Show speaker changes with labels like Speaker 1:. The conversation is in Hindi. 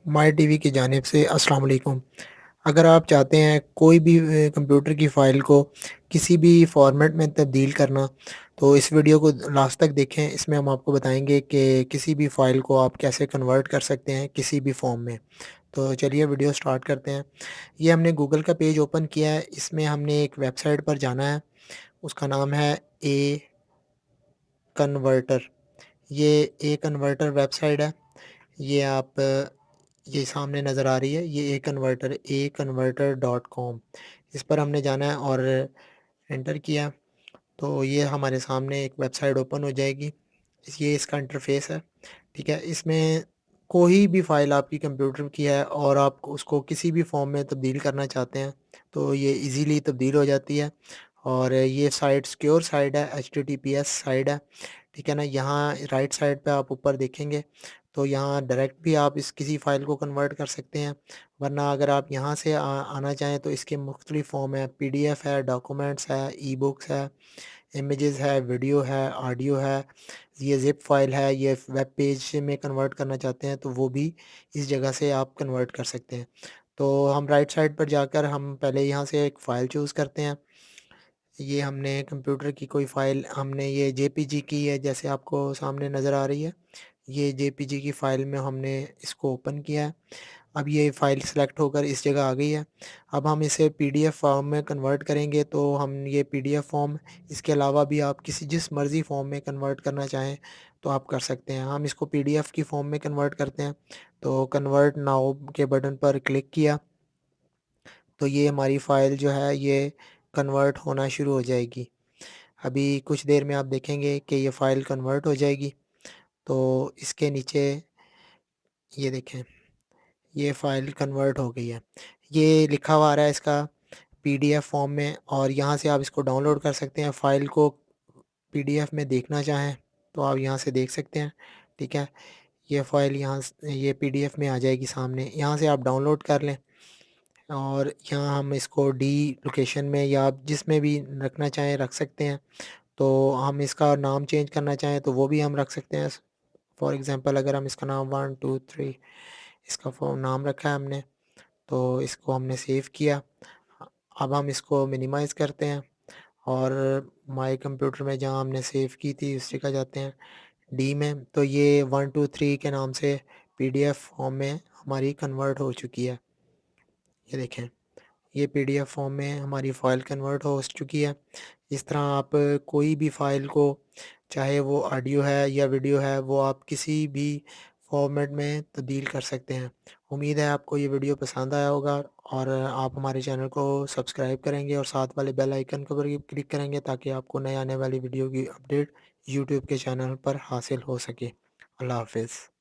Speaker 1: माई टीवी की जानिब से अस्सलाम वालेकुम। अगर आप चाहते हैं कोई भी कंप्यूटर की फ़ाइल को किसी भी फ़ॉर्मेट में तब्दील करना, तो इस वीडियो को लास्ट तक देखें। इसमें हम आपको बताएँगे कि किसी भी फ़ाइल को आप कैसे कन्वर्ट कर सकते हैं किसी भी फ़ॉर्म में। तो चलिए वीडियो स्टार्ट करते हैं। ये हमने गूगल का पेज ओपन किया है, इसमें हमने एक वेबसाइट पर जाना है, उसका नाम है ए कन्वर्टर। ये ए कन्वर्टर वेबसाइट है। ये आप ये सामने नज़र आ रही है, ये ए कन्वर्टर डॉट कॉम। इस पर हमने जाना है और एंटर किया, तो ये हमारे सामने एक वेबसाइट ओपन हो जाएगी। ये इसका इंटरफ़ेस है, ठीक है? इसमें कोई भी फ़ाइल आपकी कंप्यूटर की है और आप उसको किसी भी फ़ॉर्म में तब्दील करना चाहते हैं, तो ये ईज़िली तब्दील हो जाती है। और ये साइट सिक्योर साइट है, एचटीटीपीएस साइट है, ठीक है ना? यहाँ राइट साइड पे आप ऊपर देखेंगे, तो यहाँ डायरेक्ट भी आप इस किसी फ़ाइल को कन्वर्ट कर सकते हैं, वरना अगर आप यहाँ से आना चाहें तो इसके मुख्तलिफ़ फ़ॉर्म है, पीडीएफ है, डॉक्यूमेंट्स है, ई-बुक्स है, इमेजेस है, वीडियो है, ऑडियो है, ये ज़िप फ़ाइल है, ये वेब पेज में कन्वर्ट करना चाहते हैं तो वो भी इस जगह से आप कन्वर्ट कर सकते हैं। तो हम राइट साइड पर जाकर हम पहले यहाँ से एक फ़ाइल चूज़ करते हैं। ये हमने कंप्यूटर की कोई फ़ाइल हमने ये जेपीजी की है, जैसे आपको सामने नज़र आ रही है। ये जेपीजी की फ़ाइल में हमने इसको ओपन किया है। अब ये फ़ाइल सेलेक्ट होकर इस जगह आ गई है। अब हम इसे पीडीएफ फ़ॉर्म में कन्वर्ट करेंगे, तो हम ये पीडीएफ फ़ॉर्म इसके अलावा भी आप किसी जिस मर्ज़ी फ़ॉर्म में कन्वर्ट करना चाहें तो आप कर सकते हैं। हम इसको पीडीएफ की फ़ॉर्म में कन्वर्ट करते हैं, तो कन्वर्ट नाउ के बटन पर क्लिक किया, तो ये हमारी फ़ाइल जो है ये कन्वर्ट होना शुरू हो जाएगी। अभी कुछ देर में आप देखेंगे कि ये फ़ाइल कन्वर्ट हो जाएगी। तो इसके नीचे ये देखें, ये फ़ाइल कन्वर्ट हो गई है। ये लिखा हुआ आ रहा है इसका पीडीएफ फ़ॉर्म में, और यहाँ से आप इसको डाउनलोड कर सकते हैं। फ़ाइल को पीडीएफ में देखना चाहें तो आप यहाँ से देख सकते हैं, ठीक है? ये फ़ाइल यहाँ ये पीडीएफ में आ जाएगी सामने, यहाँ से आप डाउनलोड कर लें और यहाँ हम इसको डी लोकेशन में या आप जिसमें भी रखना चाहें रख सकते हैं। तो हम इसका नाम चेंज करना चाहें तो वो भी हम रख सकते हैं। फॉर एग्ज़ाम्पल अगर हम इसका नाम 1 2 3 इसका नाम रखा है हमने, तो इसको हमने सेव किया। अब हम इसको मिनिमाइज़ करते हैं और माय कंप्यूटर में जहाँ हमने सेव की थी उस जगह जाते हैं डी में, तो ये 1 2 3 के नाम से पीडीएफ फॉर्म में हमारी कन्वर्ट हो चुकी है। ये देखें, ये पीडीएफ फॉर्म में हमारी फ़ाइल कन्वर्ट हो चुकी है। इस तरह आप कोई भी फ़ाइल को, चाहे वो ऑडियो है या वीडियो है, वो आप किसी भी फ़ॉर्मेट में तब्दील कर सकते हैं। उम्मीद है आपको ये वीडियो पसंद आया होगा और आप हमारे चैनल को सब्सक्राइब करेंगे और साथ वाले बेल आइकन को भी क्लिक करेंगे ताकि आपको नए आने वाली वीडियो की अपडेट यूट्यूब के चैनल पर हासिल हो सके। अल्लाह हाफ़िज़।